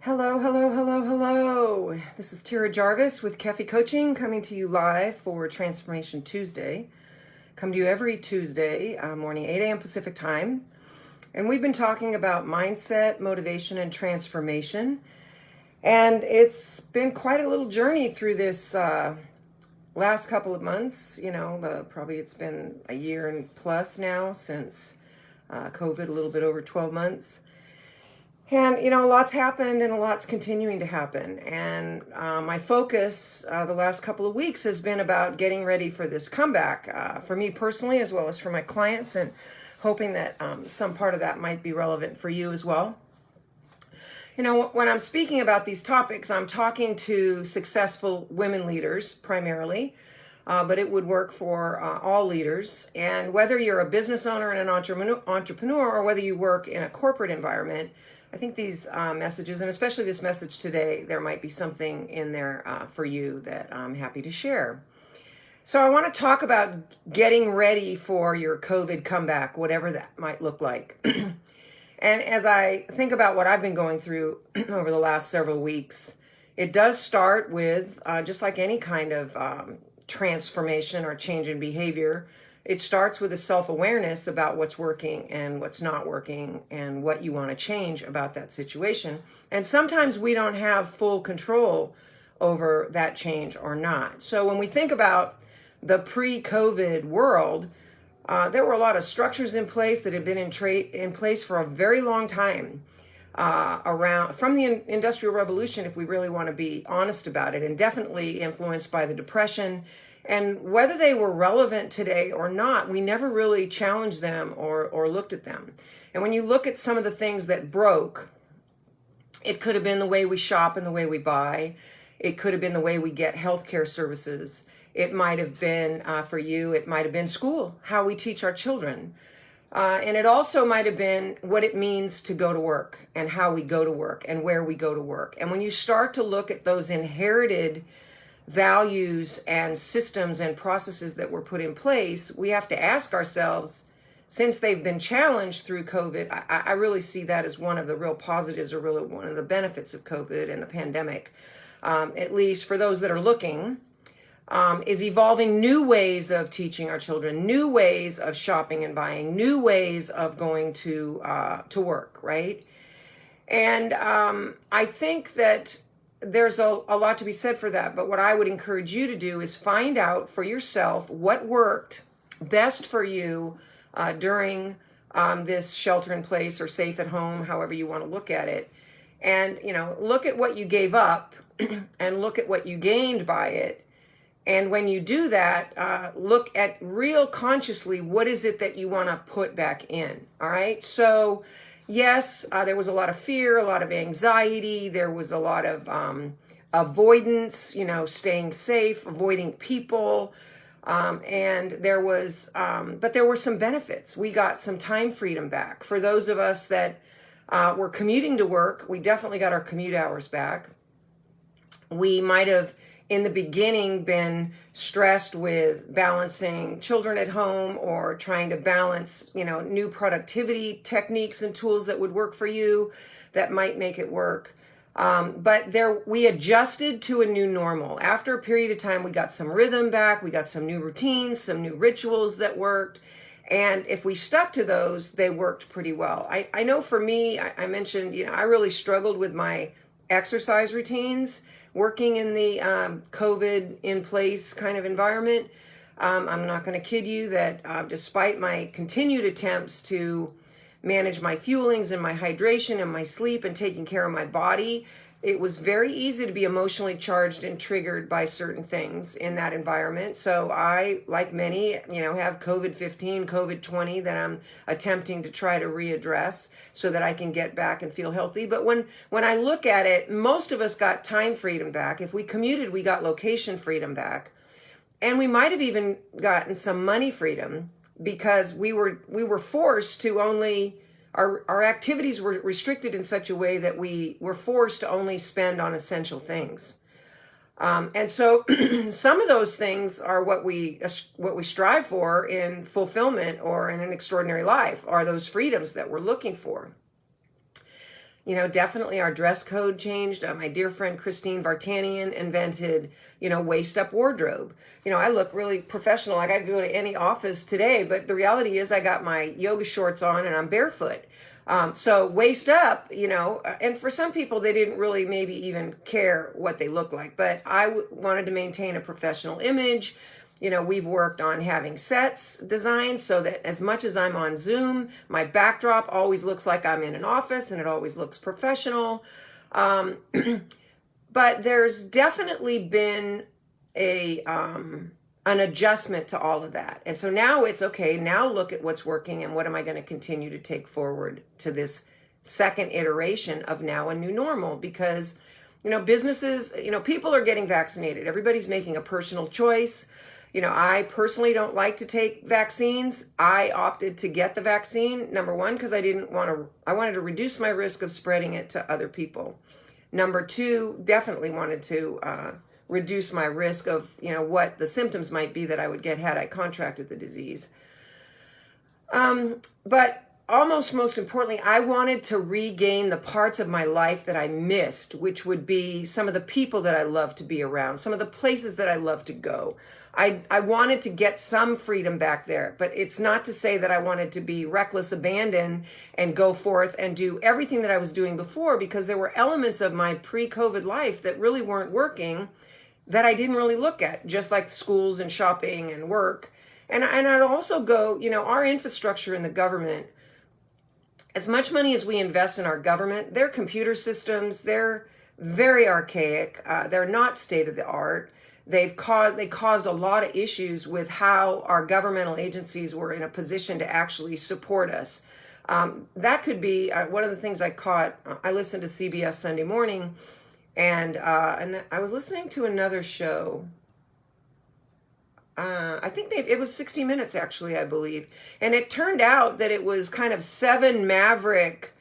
Hello, hello, hello, hello. This is Tira Jarvis with Kefi Coaching coming to you live for Transformation Tuesday. Come to you every Tuesday morning, 8 a.m. Pacific time. And we've been talking about mindset, motivation, and transformation. And it's been quite a little journey through this last couple of months. Probably it's been a year and plus now since COVID, a little bit over 12 months. And, a lot's happened and a lot's continuing to happen. And my focus the last couple of weeks has been about getting ready for this comeback for me personally, as well as for my clients, and hoping that some part of that might be relevant for you as well. When I'm speaking about these topics, I'm talking to successful women leaders primarily, but it would work for all leaders. And whether you're a business owner and an entrepreneur, or whether you work in a corporate environment, I think these messages, and especially this message today, there might be something in there for you that I'm happy to share. So I want to talk about getting ready for your COVID comeback, whatever that might look like. And as I think about what I've been going through over the last several weeks, it does start with, just like any kind of transformation or change in behavior, it starts with a self-awareness about what's working and what's not working and what you want to change about that situation. And sometimes we don't have full control over that change or not. So when we think about the pre-COVID world, there were a lot of structures in place that had been in place for a very long time, around from the Industrial Revolution, if we really want to be honest about it, and definitely influenced by the Depression. And whether they were relevant today or not, we never really challenged them or looked at them. And when you look at some of the things that broke, it could have been the way we shop and the way we buy. It could have been the way we get healthcare services. It might have been, for you, it might have been school, how we teach our children. And it also might have been what it means to go to work and how we go to work and where we go to work. And when you start to look at those inherited values and systems and processes that were put in place, we have to ask ourselves, since they've been challenged through COVID, I really see that as one of the real positives, or really one of the benefits of COVID and the pandemic, at least for those that are looking, is evolving new ways of teaching our children, new ways of shopping and buying, new ways of going to work, right? And I think that there's a lot to be said for that. But what I would encourage you to do is find out for yourself what worked best for you during this shelter in place or safe at home, however you want to look at it. And, look at what you gave up and look at what you gained by it. And when you do that, look at real consciously, what is it that you want to put back in? All right. So yes, there was a lot of fear, a lot of anxiety. There was a lot of avoidance, staying safe, avoiding people. And there was, but there were some benefits. We got some time freedom back. For those of us that were commuting to work, we definitely got our commute hours back. We might have, in the beginning, been stressed with balancing children at home or trying to balance, new productivity techniques and tools that would work for you that might make it work. But we adjusted to a new normal. After a period of time, we got some rhythm back. We got some new routines, some new rituals that worked. And if we stuck to those, they worked pretty well. I know for me, I mentioned, I really struggled with my exercise routines working in the COVID in place kind of environment. I'm not going to kid you that despite my continued attempts to manage my fuelings and my hydration and my sleep and taking care of my body, it was very easy to be emotionally charged and triggered by certain things in that environment. So I, like many, have COVID-15, COVID-20 that I'm attempting to try to readdress so that I can get back and feel healthy. But when I look at it, most of us got time freedom back. If we commuted, we got location freedom back. And we might have even gotten some money freedom because we were forced to only, our activities were restricted in such a way that we were forced to only spend on essential things. And so some of those things are what we strive for in fulfillment or in an extraordinary life, are those freedoms that we're looking for. Definitely our dress code changed. My dear friend Christine Vartanian invented, waist up wardrobe. I look really professional. Like I could go to any office today, but the reality is I got my yoga shorts on and I'm barefoot. So waist up, and for some people, they didn't really maybe even care what they look like, but wanted to maintain a professional image. We've worked on having sets designed so that as much as I'm on Zoom, my backdrop always looks like I'm in an office and it always looks professional. But there's definitely been an adjustment to all of that. And so now it's okay. Now look at what's working and what am I going to continue to take forward to this second iteration of now a new normal? Because, businesses, people are getting vaccinated. Everybody's making a personal choice. I personally don't like to take vaccines. I opted to get the vaccine, number one, because I wanted to reduce my risk of spreading it to other people. Number two, definitely wanted to reduce my risk of, what the symptoms might be that I would get had I contracted the disease. But almost most importantly, I wanted to regain the parts of my life that I missed, which would be some of the people that I love to be around, some of the places that I love to go. I wanted to get some freedom back there, but it's not to say that I wanted to be reckless abandon and go forth and do everything that I was doing before, because there were elements of my pre-COVID life that really weren't working that I didn't really look at, just like schools and shopping and work. And I'd also go, our infrastructure in the government, as much money as we invest in our government, their computer systems, they're very archaic. They're not state of the art. They caused a lot of issues with how our governmental agencies were in a position to actually support us. That could be one of the things I caught. I listened to CBS Sunday Morning, and I was listening to another show. I think maybe it was 60 Minutes, actually, I believe. And it turned out that it was kind of 7 maverick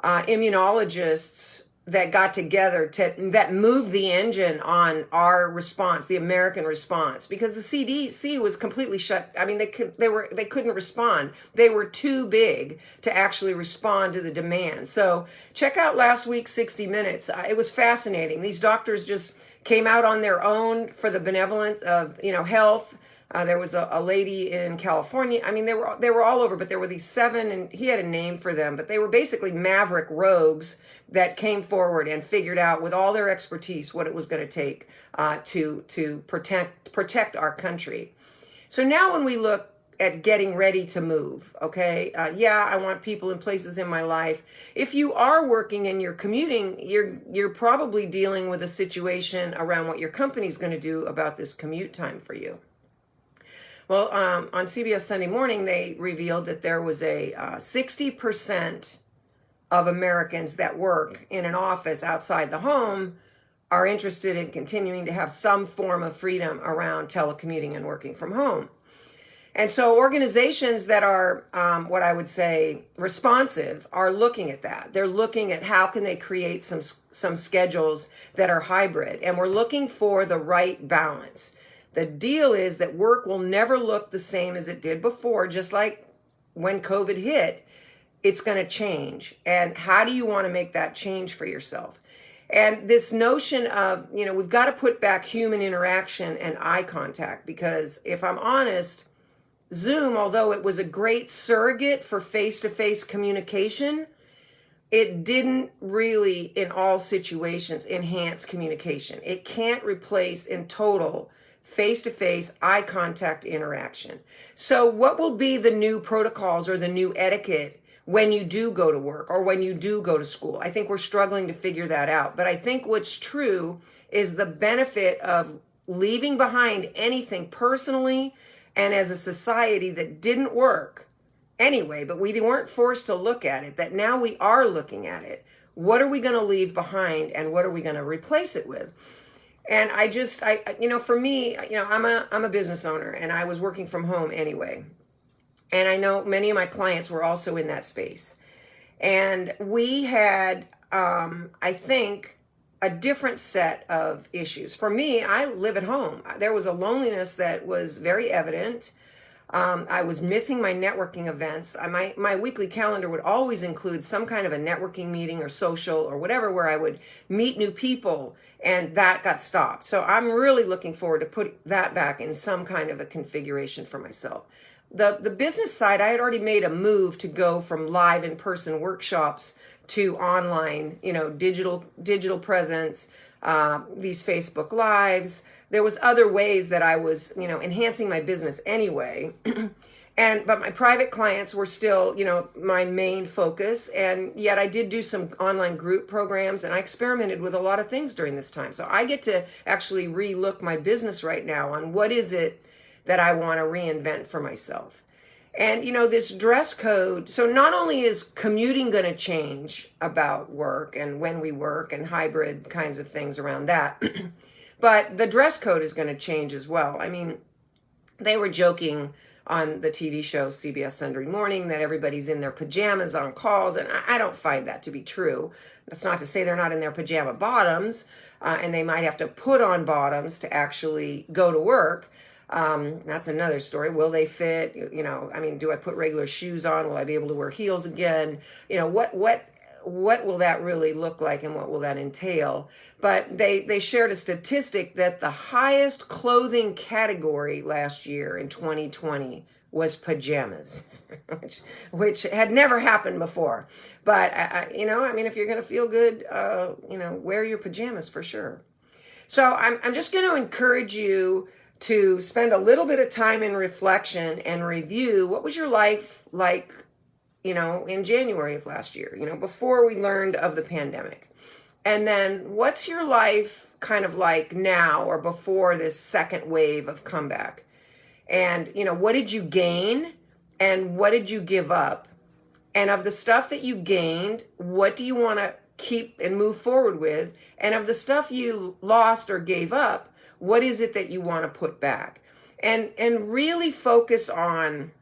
immunologists that got together that moved the engine on our response, the American response, because the CDC was completely shut. I mean, they couldn't respond. They were too big to actually respond to the demand. So check out last week's 60 Minutes. It was fascinating. These doctors just came out on their own for the benevolent of health. There was a lady in California. I mean, they were all over, but there were these 7, and he had a name for them, but they were basically maverick rogues that came forward and figured out with all their expertise what it was going to take to protect our country. So now when we look at getting ready to move, okay, I want people in places in my life. If you are working and you're commuting, you're probably dealing with a situation around what your company's going to do about this commute time for you. Well, on CBS Sunday Morning, they revealed that there was a 60% of Americans that work in an office outside the home are interested in continuing to have some form of freedom around telecommuting and working from home. And so organizations that are, what I would say, responsive are looking at that. They're looking at how can they create some schedules that are hybrid. And we're looking for the right balance. The deal is that work will never look the same as it did before, just like when COVID hit. It's going to change. And how do you want to make that change for yourself? And this notion of, we've got to put back human interaction and eye contact, because if I'm honest, Zoom, although it was a great surrogate for face-to-face communication, it didn't really, in all situations, enhance communication. It can't replace in total face-to-face eye contact interaction. So what will be the new protocols or the new etiquette when you do go to work or when you do go to school? I think we're struggling to figure that out. But I think what's true is the benefit of leaving behind anything personally and as a society that didn't work anyway, but we weren't forced to look at it, that now we are looking at it. What are we going to leave behind and what are we going to replace it with? And for me, I'm a business owner and I was working from home anyway. And I know many of my clients were also in that space. And we had, I think, a different set of issues. For me, I live at home. There was a loneliness that was very evident. I was missing my networking events. My weekly calendar would always include some kind of a networking meeting or social or whatever where I would meet new people, and that got stopped. So I'm really looking forward to putting that back in some kind of a configuration for myself. The business side, I had already made a move to go from live in-person workshops to online, digital presence, these Facebook lives. There was other ways that I was, enhancing my business anyway. But my private clients were still, my main focus. And yet I did do some online group programs, and I experimented with a lot of things during this time. So I get to actually relook my business right now on what is it that I want to reinvent for myself. And this dress code, so not only is commuting going to change about work and when we work and hybrid kinds of things around that, but the dress code is going to change as well. I mean, they were joking on the TV show CBS Sunday Morning that everybody's in their pajamas on calls, and I don't find that to be true. That's not to say they're not in their pajama bottoms, and they might have to put on bottoms to actually go to work. That's another story. Will they fit? Do I put regular shoes on? Will I be able to wear heels again? What will that really look like, and what will that entail? But they shared a statistic that the highest clothing category last year in 2020 was pajamas, which had never happened before. But if you're going to feel good, wear your pajamas for sure. So I'm just going to encourage you to spend a little bit of time in reflection and review what was your life like, in January of last year, before we learned of the pandemic. And then what's your life kind of like now or before this second wave of comeback? And, what did you gain and what did you give up? And of the stuff that you gained, what do you want to keep and move forward with? And of the stuff you lost or gave up, what is it that you want to put back? And really focus on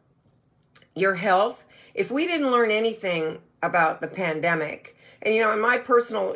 your health. If we didn't learn anything about the pandemic, and in my personal,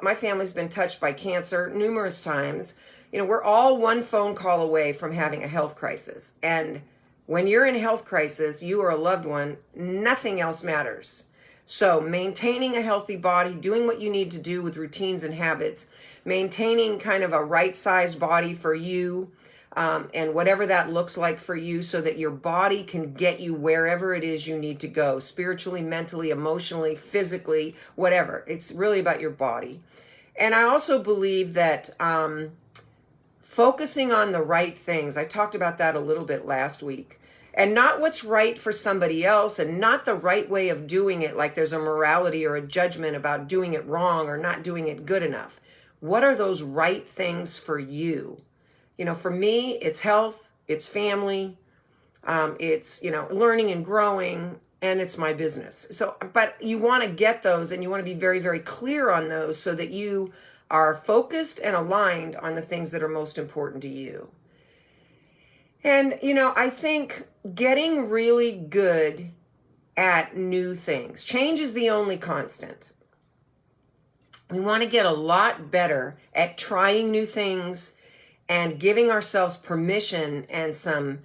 my family's been touched by cancer numerous times. We're all one phone call away from having a health crisis. And when you're in a health crisis, you or a loved one, nothing else matters. So maintaining a healthy body, doing what you need to do with routines and habits, maintaining kind of a right-sized body for you, and whatever that looks like for you, so that your body can get you wherever it is you need to go, spiritually, mentally, emotionally, physically, whatever. It's really about your body. And I also believe that focusing on the right things, I talked about that a little bit last week, and not what's right for somebody else, and not the right way of doing it, like there's a morality or a judgment about doing it wrong or not doing it good enough. What are those right things for you? For me, it's health, it's family, it's, learning and growing, and it's my business. So, but you want to get those, and you want to be very, very clear on those so that you are focused and aligned on the things that are most important to you. And, I think getting really good at new things. Change is the only constant. We want to get a lot better at trying new things and giving ourselves permission and some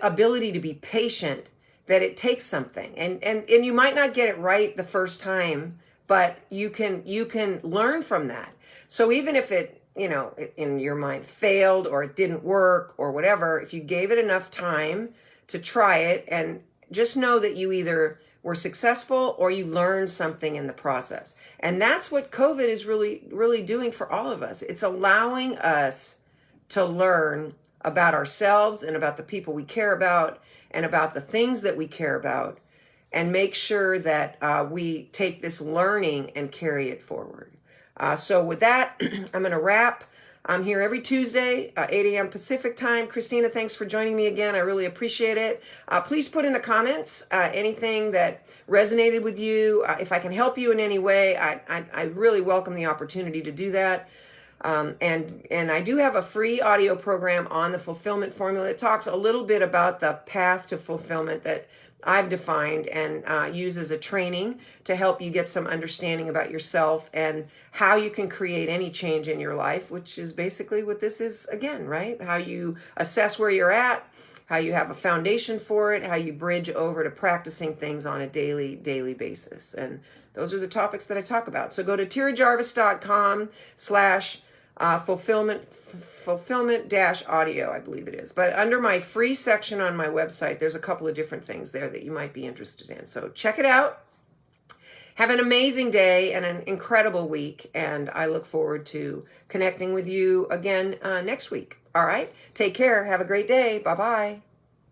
ability to be patient, that it takes something. And you might not get it right the first time, but you can learn from that. So even if it, in your mind failed or it didn't work or whatever, if you gave it enough time to try it, and just know that you either were successful or you learned something in the process. And that's what COVID is really, really doing for all of us. It's allowing us to learn about ourselves and about the people we care about and about the things that we care about, and make sure that we take this learning and carry it forward. So with that, I'm going to wrap. I'm here every Tuesday, 8 a.m. Pacific time. Christina, thanks for joining me again. I really appreciate it. Please put in the comments anything that resonated with you. If I can help you in any way, I really welcome the opportunity to do that. And I do have a free audio program on the fulfillment formula. It talks a little bit about the path to fulfillment that I've defined and use as a training to help you get some understanding about yourself and how you can create any change in your life, which is basically what this is again, right? How you assess where you're at, how you have a foundation for it, how you bridge over to practicing things on a daily basis. And those are the topics that I talk about. So go to tirajarvis.com/fulfillment dash audio, I believe it is. But under my free section on my website, there's a couple of different things there that you might be interested in. So check it out. Have an amazing day and an incredible week. And I look forward to connecting with you again next week. All right. Take care. Have a great day. Bye-bye.